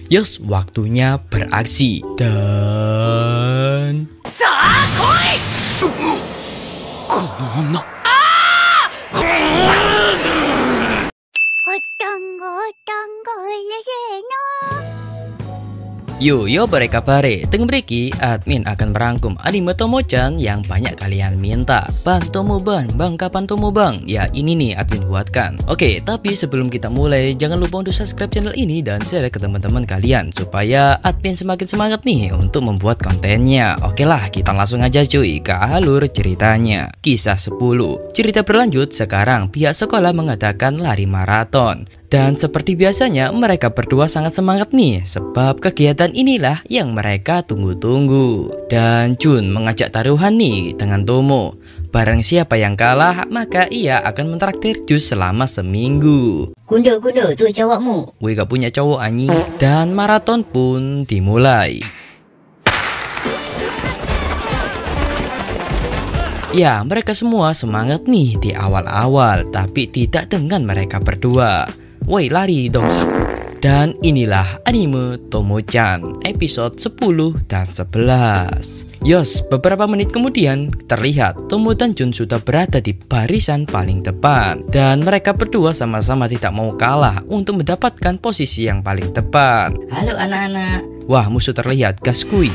Yos, waktunya beraksi dan... Yo bare kabare, teng mriki admin akan merangkum anime Tomo-chan yang banyak kalian minta. Bang Tomo bang kapan Tomo bang? Ya ini nih admin buatkan. Oke, tapi sebelum kita mulai jangan lupa untuk subscribe channel ini dan share ke teman-teman kalian supaya admin semakin semangat nih untuk membuat kontennya. Oke lah, kita langsung aja cuy ke alur ceritanya. Kisah 10. Cerita berlanjut sekarang pihak sekolah mengadakan lari maraton. Dan seperti biasanya mereka berdua sangat semangat nih sebab kegiatan inilah yang mereka tunggu-tunggu. Dan Jun mengajak taruhan nih dengan Tomo. Barang siapa yang kalah maka ia akan mentraktir jus selama seminggu. Gundo tuh cowokmu. Gue gak punya cowok anjing. Dan maraton pun dimulai. Ya, mereka semua semangat nih di awal-awal, tapi tidak dengan mereka berdua. Woi, lari dong. Dan inilah anime Tomo-chan episode 10 dan 11. Yos, beberapa menit kemudian terlihat Tomo dan Jun sudah berada di barisan paling depan. Dan mereka berdua sama-sama tidak mau kalah untuk mendapatkan posisi yang paling tepat. Halo anak-anak. Wah, musuh terlihat, gaskui.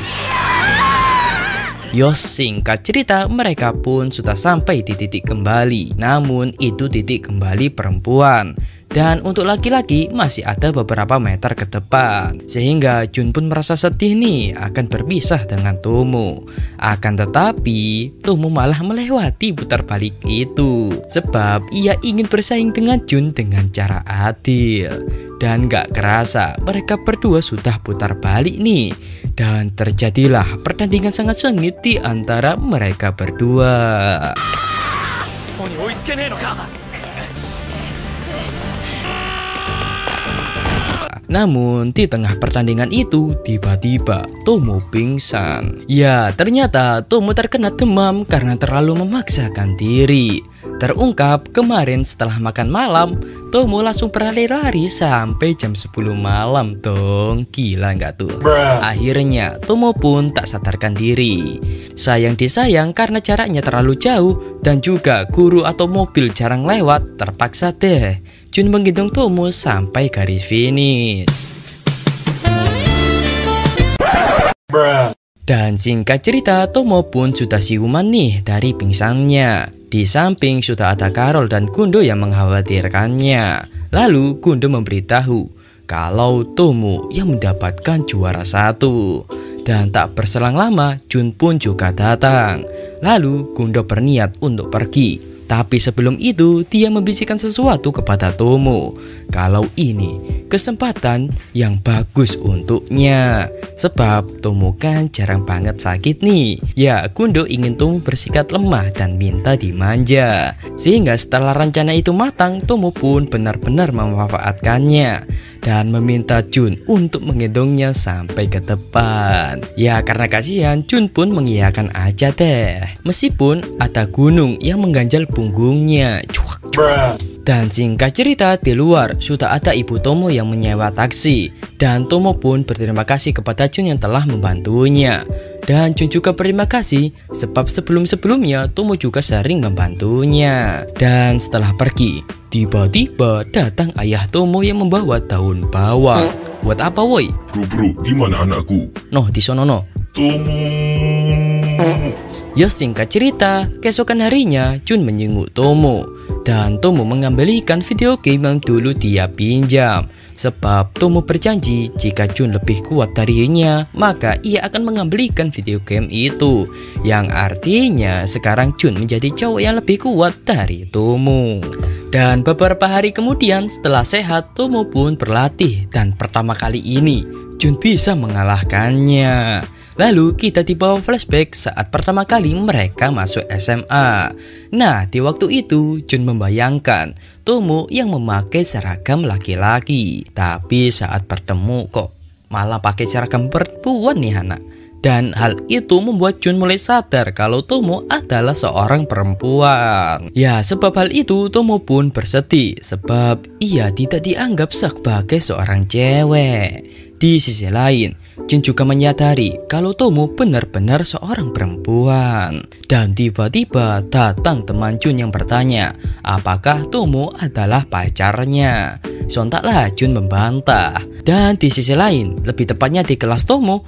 Yos, singkat cerita mereka pun sudah sampai di titik kembali. Namun itu titik kembali perempuan. Dan untuk laki-laki masih ada beberapa meter ke depan. Sehingga Jun pun merasa sedih nih akan berpisah dengan Tomo. Akan tetapi Tomo malah melewati putar balik itu. Sebab ia ingin bersaing dengan Jun dengan cara adil. Dan gak kerasa mereka berdua sudah putar balik nih. Dan terjadilah pertandingan sangat sengit di antara mereka berdua. Namun di tengah pertandingan itu tiba-tiba Tomo pingsan. Ya, ternyata Tomo terkena demam karena terlalu memaksakan diri. Terungkap kemarin setelah makan malam Tomo langsung berlari-lari sampai jam 10 malam dong. Gila nggak tuh? Akhirnya Tomo pun tak sadarkan diri. Sayang disayang karena jaraknya terlalu jauh dan juga guru atau mobil jarang lewat. Terpaksa deh Jun menggendong Tomo sampai garis finish. Dan singkat cerita Tomo pun sudah siuman nih dari pingsannya. Di samping sudah ada Carol dan Gundo yang mengkhawatirkannya. Lalu Gundo memberitahu kalau Tomo yang mendapatkan juara 1. Dan tak berselang lama Jun pun juga datang. Lalu Gundo berniat untuk pergi. Tapi sebelum itu dia membisikkan sesuatu kepada Tomo. Kalau ini kesempatan yang bagus untuknya. Sebab Tomo kan jarang banget sakit nih. Ya, Gundo ingin Tomo bersikap lemah dan minta dimanja. Sehingga setelah rencana itu matang, Tomo pun benar-benar memanfaatkannya. Dan meminta Jun untuk menggendongnya sampai ke depan. Ya, karena kasihan Jun pun mengiyakan aja deh. Meskipun ada gunung yang mengganjal punggungnya. Cuak. Dan singkat cerita di luar sudah ada ibu Tomo yang menyewa taksi. Dan Tomo pun berterima kasih kepada Jun yang telah membantunya. Dan Jun juga berterima kasih sebab sebelum-sebelumnya Tomo juga sering membantunya. Dan setelah pergi, tiba-tiba datang ayah Tomo yang membawa daun bawang. Buat apa woi? Bro, gimana anakku? Noh, di sono no. Tomo. Ya, singkat cerita, keesokan harinya Jun menjenguk Tomo. Dan Tomo mengembalikan video game yang dulu dia pinjam. Sebab Tomo berjanji jika Jun lebih kuat darinya, maka ia akan mengembalikan video game itu. Yang artinya sekarang Jun menjadi cowok yang lebih kuat dari Tomo. Dan beberapa hari kemudian setelah sehat, Tomo pun berlatih. Dan pertama kali ini Jun bisa mengalahkannya. Lalu kita dibawa flashback saat pertama kali mereka masuk SMA. Nah, di waktu itu Jun membayangkan Tomo yang memakai seragam laki-laki. Tapi saat bertemu kok malah pakai seragam perempuan nih anak. Dan hal itu membuat Jun mulai sadar kalau Tomo adalah seorang perempuan. Ya, sebab hal itu Tomo pun bersedih sebab ia tidak dianggap sebagai seorang cewek. Di sisi lain, Jun juga menyadari kalau Tomo benar-benar seorang perempuan. Dan tiba-tiba datang teman Jun yang bertanya apakah Tomo adalah pacarnya. Sontaklah Jun membantah. Dan di sisi lain, lebih tepatnya di kelas Tomo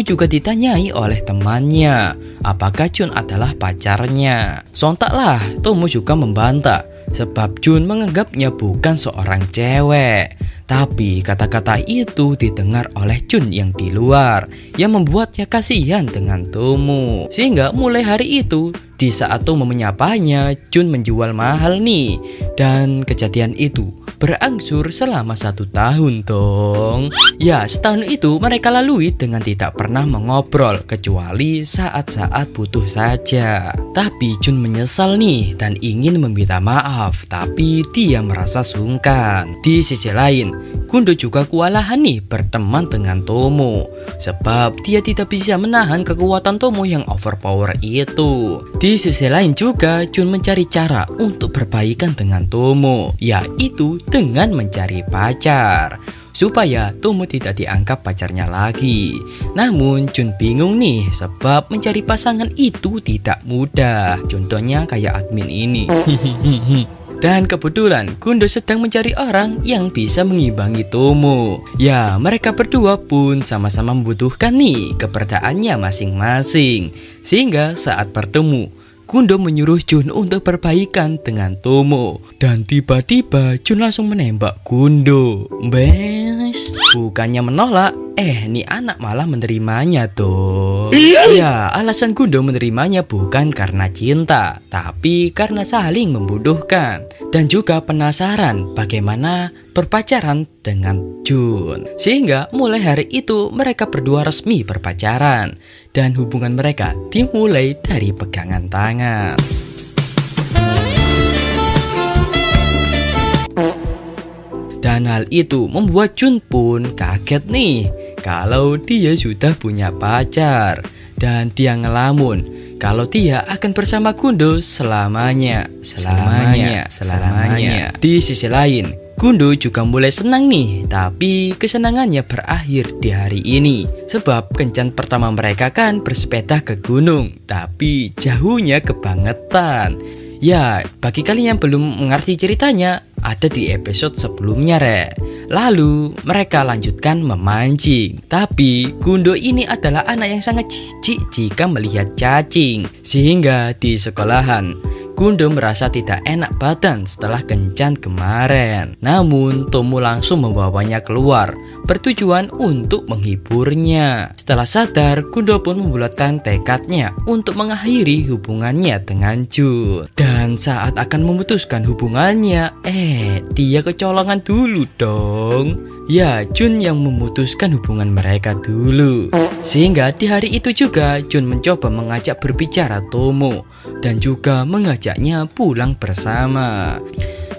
juga ditanyai oleh temannya apakah Jun adalah pacarnya. Sontaklah Tomo juga membantah sebab Jun menganggapnya bukan seorang cewek. Tapi kata-kata itu didengar oleh Jun yang di luar, yang membuatnya kasihan dengan Tomo. Sehingga mulai hari itu, di saat Tomo menyapanya, Jun menjual mahal nih. Dan kejadian itu berangsur selama 1 tahun dong. Ya, setahun itu mereka lalui dengan tidak pernah mengobrol kecuali saat-saat butuh saja. Tapi Jun menyesal nih dan ingin meminta maaf, tapi dia merasa sungkan. Di sisi lain, Gundo juga kewalahan nih berteman dengan Tomo sebab dia tidak bisa menahan kekuatan Tomo yang overpower itu. Di sisi lain juga Jun mencari cara untuk berbaikan dengan Tomo, yaitu dengan mencari pacar supaya Tomo tidak dianggap pacarnya lagi. Namun Jun bingung nih sebab mencari pasangan itu tidak mudah. Contohnya kayak admin ini. Dan kebetulan Gundo sedang mencari orang yang bisa mengimbangi Tomo. Ya, mereka berdua pun sama-sama membutuhkan nih keberadaannya masing-masing. Sehingga saat bertemu, Gundo menyuruh Jun untuk berbaikan dengan Tomo. Dan tiba-tiba Jun langsung menembak Gundo. Bes, bukannya menolak, nih anak malah menerimanya tuh. Ya, alasan Gundo menerimanya bukan karena cinta, tapi karena saling membutuhkan dan juga penasaran bagaimana berpacaran dengan Jun. Sehingga mulai hari itu mereka berdua resmi berpacaran dan hubungan mereka dimulai dari pegangan tangan. Dan hal itu membuat Jun pun kaget nih kalau dia sudah punya pacar. Dan dia ngelamun kalau dia akan bersama Gundo selamanya. Di sisi lain, Gundo juga mulai senang nih. Tapi kesenangannya berakhir di hari ini sebab kencan pertama mereka kan bersepeda ke gunung, tapi jauhnya kebangetan. Ya, bagi kalian yang belum mengerti ceritanya, ada di episode sebelumnya Lalu mereka lanjutkan memancing. Tapi Gundo ini adalah anak yang sangat jijik jika melihat cacing. Sehingga di sekolahan Gundo merasa tidak enak badan setelah kencan kemarin. Namun Tomo langsung membawanya keluar bertujuan untuk menghiburnya. Setelah sadar, Gundo pun membulatkan tekadnya untuk mengakhiri hubungannya dengan Jun. Dan saat akan memutuskan hubungannya, dia kecolongan dulu dong. Ya, Jun yang memutuskan hubungan mereka dulu. Sehingga di hari itu juga Jun mencoba mengajak berbicara Tomo dan juga mengajaknya pulang bersama.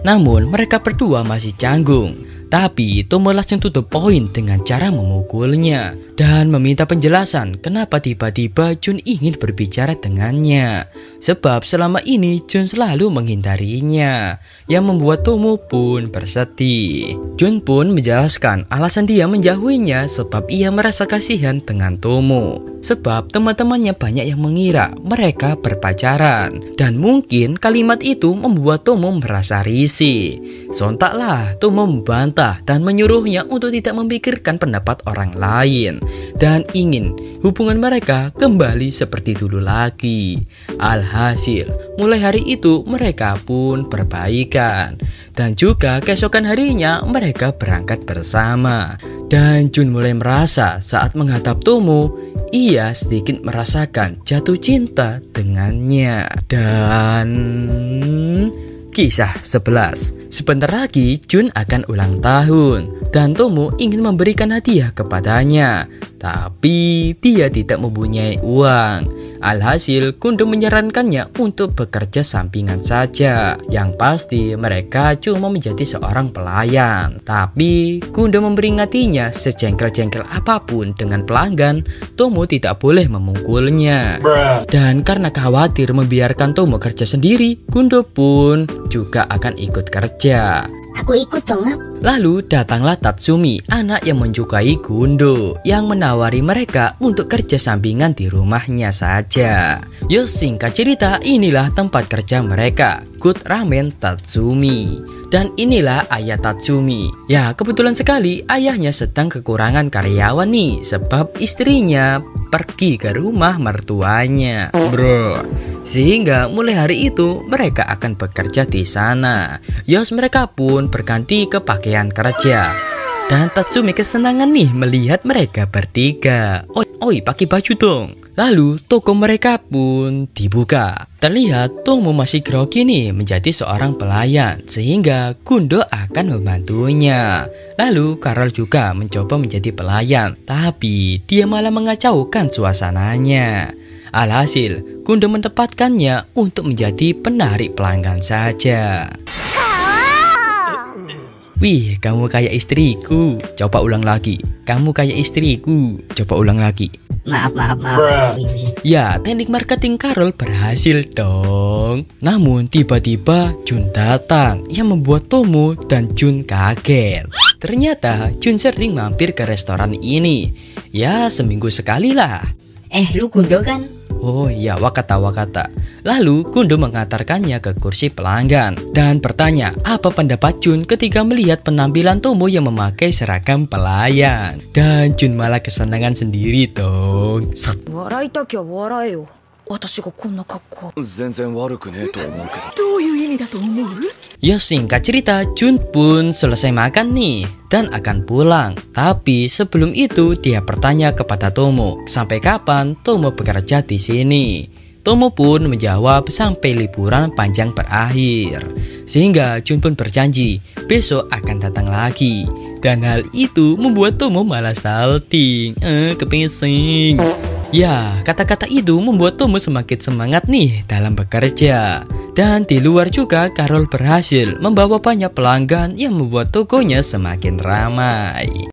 Namun mereka berdua masih canggung. Tapi Tomo langsung to the point dengan cara memukulnya dan meminta penjelasan kenapa tiba-tiba Jun ingin berbicara dengannya. Sebab selama ini Jun selalu menghindarinya, yang membuat Tomo pun bersedih. Jun pun menjelaskan alasan dia menjauhinya sebab ia merasa kasihan dengan Tomo. Sebab teman-temannya banyak yang mengira mereka berpacaran. Dan mungkin kalimat itu membuat Tomo merasa risih. Sontaklah Tomo membantah dan menyuruhnya untuk tidak memikirkan pendapat orang lain dan ingin hubungan mereka kembali seperti dulu lagi. Alhasil, mulai hari itu mereka pun berbaikan. Dan juga keesokan harinya mereka berangkat bersama. Dan Jun mulai merasa saat menghadap Tomo, ia sedikit merasakan jatuh cinta dengannya. Dan kisah 11. Sebentar lagi Jun akan ulang tahun dan Tomo ingin memberikan hadiah kepadanya. Tapi dia tidak mempunyai uang. Alhasil Gundo menyarankannya untuk bekerja sampingan saja. Yang pasti mereka cuma menjadi seorang pelayan. Tapi Gundo memperingatinya, sejengkel-jengkel apapun dengan pelanggan, Tomo tidak boleh memukulnya. Dan karena khawatir membiarkan Tomo kerja sendiri, Gundo pun juga akan ikut kerja. Aku ikut dong, Ngap. Lalu datanglah Tatsumi, anak yang menyukai Gundo, yang menawari mereka untuk kerja sampingan di rumahnya saja. Yo, singkat cerita, inilah tempat kerja mereka, Good Ramen Tatsumi. Dan inilah ayah Tatsumi. Ya, kebetulan sekali ayahnya sedang kekurangan karyawan nih, sebab istrinya pergi ke rumah mertuanya, bro. Sehingga mulai hari itu mereka akan bekerja di sana. Yos, mereka pun berganti ke pakaian kerja. Dan Tatsumi kesenangan nih melihat mereka bertiga. Oi, pakai baju dong. Lalu toko mereka pun dibuka. Terlihat Tomo masih grogi nih menjadi seorang pelayan, sehingga Gundo akan membantunya. Lalu Carol juga mencoba menjadi pelayan, tapi dia malah mengacaukan suasananya. Alhasil Gundo menempatkannya untuk menjadi penarik pelanggan saja. Wih, kamu kayak istriku. Coba ulang lagi. Kamu kayak istriku. Coba ulang lagi. Maaf. Ya, teknik marketing Carol berhasil dong. Namun tiba-tiba Jun datang yang membuat Tomo dan Jun kaget. Ternyata Jun sering mampir ke restoran ini. Ya, seminggu sekali lah. Lu Gundo kan? Oh iya, wakata. Lalu Gundo mengantarkannya ke kursi pelanggan dan bertanya apa pendapat Jun ketika melihat penampilan Tomo yang memakai seragam pelayan. Dan Jun malah kesenangan sendiri dong. Ya, singkat cerita, Jun pun selesai makan nih dan akan pulang. Tapi sebelum itu dia bertanya kepada Tomo, sampai kapan Tomo bekerja di sini? Tomo pun menjawab sampai liburan panjang berakhir. Sehingga Jun pun berjanji besok akan datang lagi. Dan hal itu membuat Tomo malah salting, kepesing. Ya, kata-kata itu membuat Tomo semakin semangat nih dalam bekerja. Dan di luar juga Carol berhasil membawa banyak pelanggan yang membuat tokonya semakin ramai.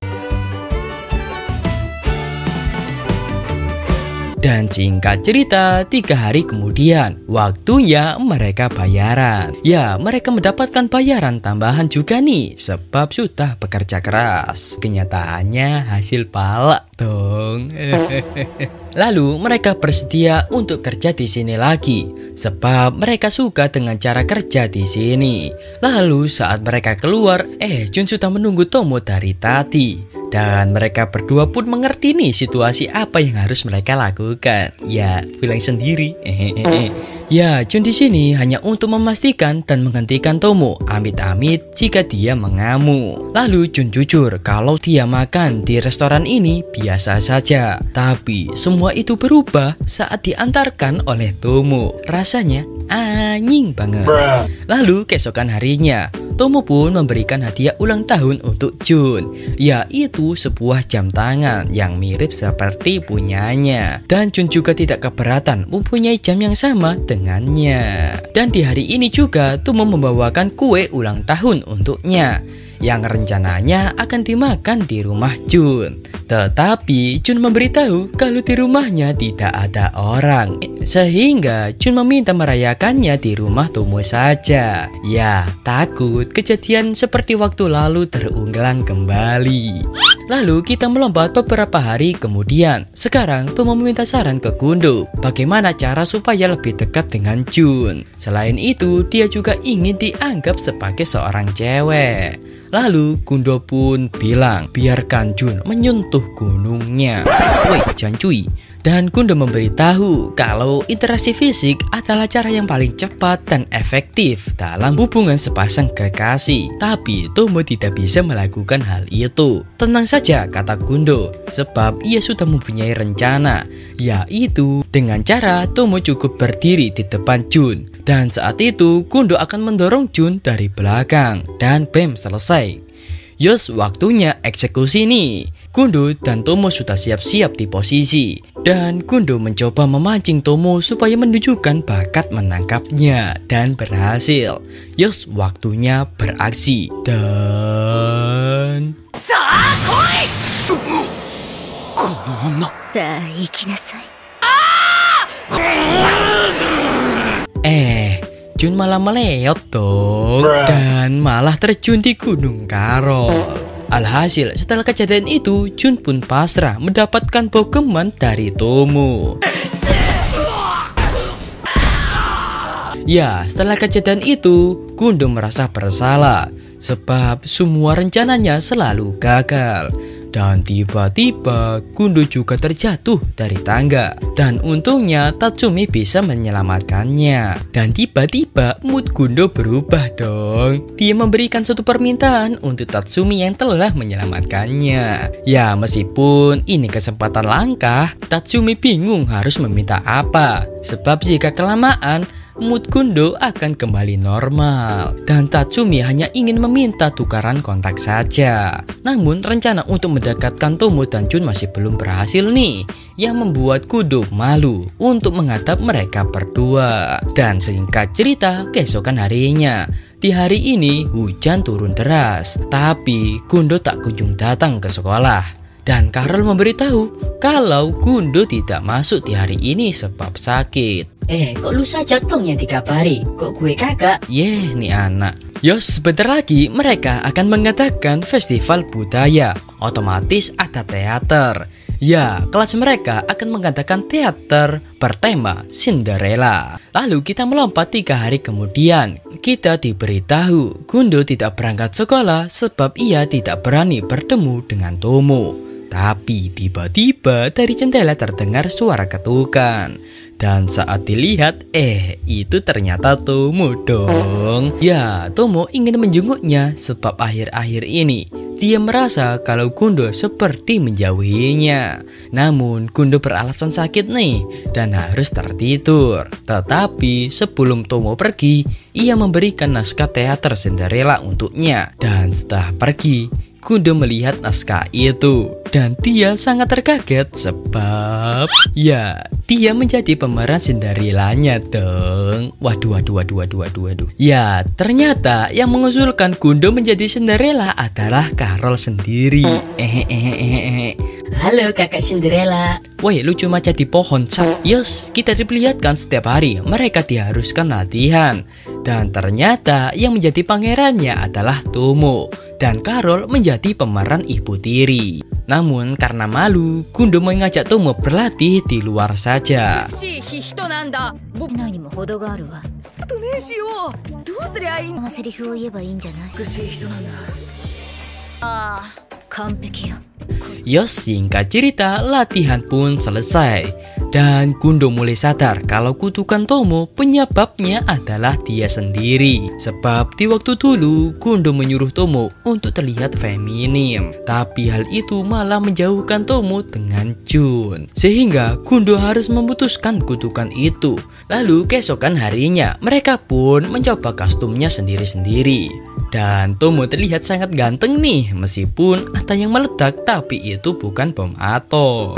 Dan singkat cerita, 3 hari kemudian waktunya mereka bayaran. Ya, mereka mendapatkan bayaran tambahan juga nih, sebab sudah bekerja keras. Kenyataannya hasil palak dong. Lalu mereka bersedia untuk kerja di sini lagi, sebab mereka suka dengan cara kerja di sini. Lalu saat mereka keluar, Jun sudah menunggu Tomo dari tadi. Dan mereka berdua pun mengerti nih situasi apa yang harus mereka lakukan. Ya, bilang sendiri. Ya, Jun di sini hanya untuk memastikan dan menghentikan Tomo amit-amit jika dia mengamuk. Lalu Jun jujur kalau dia makan di restoran ini biasa saja. Tapi semua itu berubah saat diantarkan oleh Tomo. Rasanya anjing banget. Lalu keesokan harinya, Tomo pun memberikan hadiah ulang tahun untuk Jun, yaitu sebuah jam tangan yang mirip seperti punyanya. Dan Jun juga tidak keberatan mempunyai jam yang sama dengannya. Dan di hari ini juga Tomo membawakan kue ulang tahun untuknya, yang rencananya akan dimakan di rumah Jun. Tetapi Jun memberitahu kalau di rumahnya tidak ada orang, sehingga Jun meminta merayakannya di rumah Tomo saja. Ya, takut kejadian seperti waktu lalu terulang kembali. Lalu kita melompat beberapa hari kemudian. Sekarang Tomo meminta saran ke Gundo bagaimana cara supaya lebih dekat dengan Jun. Selain itu, dia juga ingin dianggap sebagai seorang cewek. Lalu Gundo pun bilang biarkan Jun menyentuh gunungnya. Woi, jangan cuy. Dan Gundo memberitahu kalau interaksi fisik adalah cara yang paling cepat dan efektif dalam hubungan sepasang kekasih. Tapi Tomo tidak bisa melakukan hal itu. Tenang saja, kata Gundo, sebab ia sudah mempunyai rencana, yaitu dengan cara Tomo cukup berdiri di depan Jun. Dan saat itu Gundo akan mendorong Jun dari belakang. Dan bam, selesai. Yos, waktunya eksekusi nih. Kundo dan Tomo sudah siap-siap di posisi. Dan Kundo mencoba memancing Tomo supaya menunjukkan bakat menangkapnya. Dan berhasil. Yos, waktunya beraksi. Dan... Jun malah meleot dong. Dan malah terjun di Gunung Karol. Alhasil, setelah kejadian itu, Jun pun pasrah mendapatkan Pokemon dari Tomo. Ya, setelah kejadian itu, Kundo merasa bersalah sebab semua rencananya selalu gagal. Dan tiba-tiba Kundo juga terjatuh dari tangga. Dan untungnya Tatsumi bisa menyelamatkannya. Dan tiba-tiba mood Kundo berubah dong. Dia memberikan suatu permintaan untuk Tatsumi yang telah menyelamatkannya. Ya, meskipun ini kesempatan langka, Tatsumi bingung harus meminta apa. Sebab jika kelamaan, mood Kundo akan kembali normal. Dan Tatsumi hanya ingin meminta tukaran kontak saja. Namun rencana untuk mendekatkan Tomo dan Jun masih belum berhasil nih. Yang membuat Kundo malu untuk menghadap mereka berdua. Dan singkat cerita, keesokan harinya, di hari ini hujan turun deras. Tapi Kundo tak kunjung datang ke sekolah. Dan Carol memberitahu kalau Kundo tidak masuk di hari ini sebab sakit. Kok lu saja tong yang dikabari? Kok gue kagak? Nih anak. Yos, sebentar lagi mereka akan mengadakan festival budaya. Otomatis ada teater. Ya, kelas mereka akan mengadakan teater bertema Cinderella. Lalu kita melompat 3 hari kemudian. Kita diberitahu Kundo tidak berangkat sekolah sebab ia tidak berani bertemu dengan Tomo. Tapi tiba-tiba dari jendela terdengar suara ketukan. Dan saat dilihat, itu ternyata Tomo dong. Ya, Tomo ingin menjenguknya sebab akhir-akhir ini dia merasa kalau Kundo seperti menjauhinya. Namun Kundo beralasan sakit nih dan harus tertidur. Tetapi sebelum Tomo pergi, ia memberikan naskah teater Cinderella untuknya. Dan setelah pergi, Kundo melihat naskah itu dan dia sangat terkaget sebab ya, dia menjadi pemeran Cinderellanya dong. Waduh. Ya, ternyata yang mengusulkan Kundo menjadi Cinderella adalah Carol sendiri. Halo kakak Cinderella. Woi, lu cuma jadi pohon cat. Yos, kita diperlihatkan setiap hari mereka diharuskan latihan. Dan ternyata yang menjadi pangerannya adalah Tomo. Dan Carol menjadi pemeran ibu tiri. Namun karena malu, Kundo mengajak Tomo berlatih di luar saja. Yos, singkat cerita, latihan pun selesai. Dan Kundo mulai sadar kalau kutukan Tomo penyebabnya adalah dia sendiri. Sebab di waktu dulu Kundo menyuruh Tomo untuk terlihat feminim. Tapi hal itu malah menjauhkan Tomo dengan Jun. Sehingga Kundo harus memutuskan kutukan itu. Lalu keesokan harinya mereka pun mencoba kostumnya sendiri-sendiri. Dan Tomo terlihat sangat ganteng nih. Meskipun ada yang meledak, tapi itu bukan bom atom.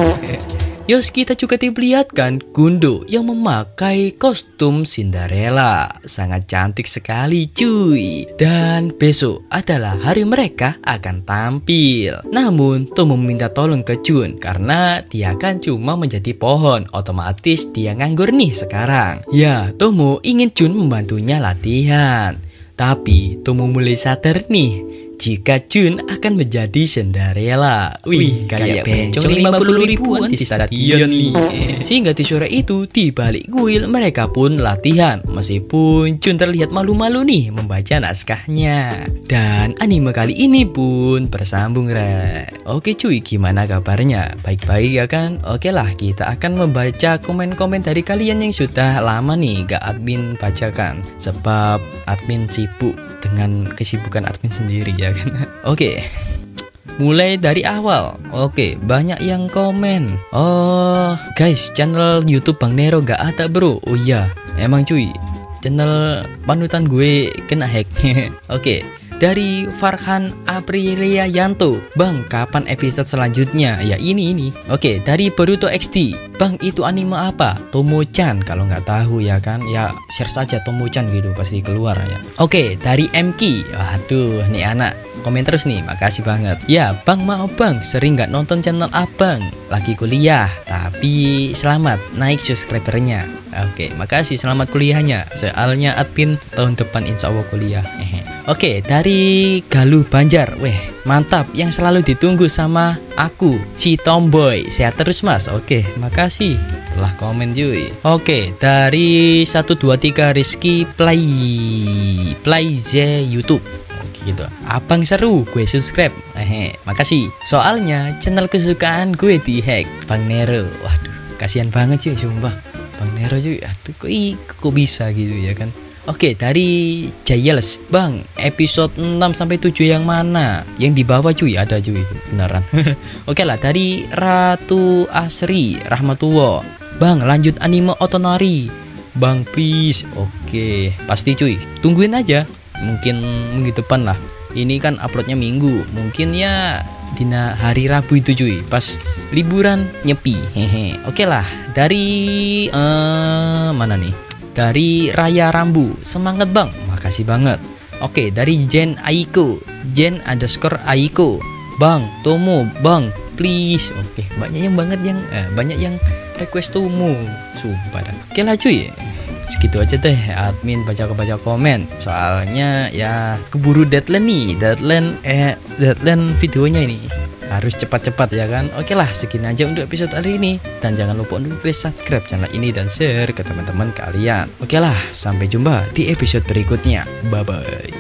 Yos, kita juga diperlihatkan Kundo yang memakai kostum Cinderella. Sangat cantik sekali cuy. Dan besok adalah hari mereka akan tampil. Namun Tomo meminta tolong ke Jun karena dia kan cuma menjadi pohon. Otomatis dia nganggur nih sekarang. Ya, Tomo ingin Jun membantunya latihan. Tapi Tomo mulai sadar nih jika Jun akan menjadi Cinderella. Wih, kayak bencong 50 ribuan di stadion nih. Sehingga di sore itu di balik kuil mereka pun latihan. Meskipun Jun terlihat malu-malu nih membaca naskahnya. Dan anime kali ini pun bersambung Oke cuy, gimana kabarnya? Baik-baik ya kan? Oke lah, kita akan membaca komen-komen dari kalian yang sudah lama nih gak admin bacakan. Sebab admin sibuk dengan kesibukan admin sendiri ya kan. Oke. Mulai dari awal. Oke, banyak yang komen. Oh, guys, channel YouTube Bang Nero gak ada, bro. Oh iya, emang cuy, channel panutan gue kena hack. Oke, dari Farhan Aprilia Yanto. Bang, kapan episode selanjutnya? Ya ini. Oke, dari Boruto XD. Bang, itu anime apa? Tomo-chan. Kalau nggak tahu ya kan, ya share saja Tomo-chan gitu, pasti keluar ya. Oke, dari MK. Waduh, nih anak komen terus nih, makasih banget. Ya bang, maaf bang, sering nggak nonton channel abang, lagi kuliah, tapi selamat naik subscribernya. Oke, makasih, selamat kuliahnya, soalnya admin tahun depan insya Allah kuliah. Oke, dari Galuh Banjar. Weh, mantap, yang selalu ditunggu sama aku, si Tomboy. Sehat terus mas. Oke, makasih telah komen cuy. Oke, dari 123 Rizky Play Z YouTube gitu. Abang seru, gue subscribe. Makasih. Soalnya channel kesukaan gue dihack. Bang Nero. Waduh, kasihan banget sih sumpah. Bang Nero cuy. Aduh, kok bisa gitu ya kan. Oke, dari Jayels. Bang, episode 6 sampai 7 yang mana? Yang di bawah cuy, ada cuy. Beneran. Oke lah, dari Ratu Asri Rahmatullah. Bang, lanjut anime Otonari. Bang, please. Oke, pasti cuy. Tungguin aja. Mungkin minggu depan lah. Ini kan uploadnya minggu, mungkin ya dina hari Rabu itu cuy, pas liburan nyepi. Oke lah, dari mana nih? Dari Raya Rambu. Semangat bang, makasih banget. Oke, dari Jen Aiko, Jen_Aiko. Bang, Tomo, bang, please. Oke, banyak yang request Tomo, sumpah dah. Oke lah cuy, segitu aja deh admin baca komen, soalnya ya keburu deadline nih, deadline videonya ini harus cepat-cepat ya kan. Oke lah, segini aja untuk episode hari ini, dan jangan lupa untuk klik subscribe channel ini dan share ke teman-teman kalian. Oke lah, sampai jumpa di episode berikutnya, bye bye.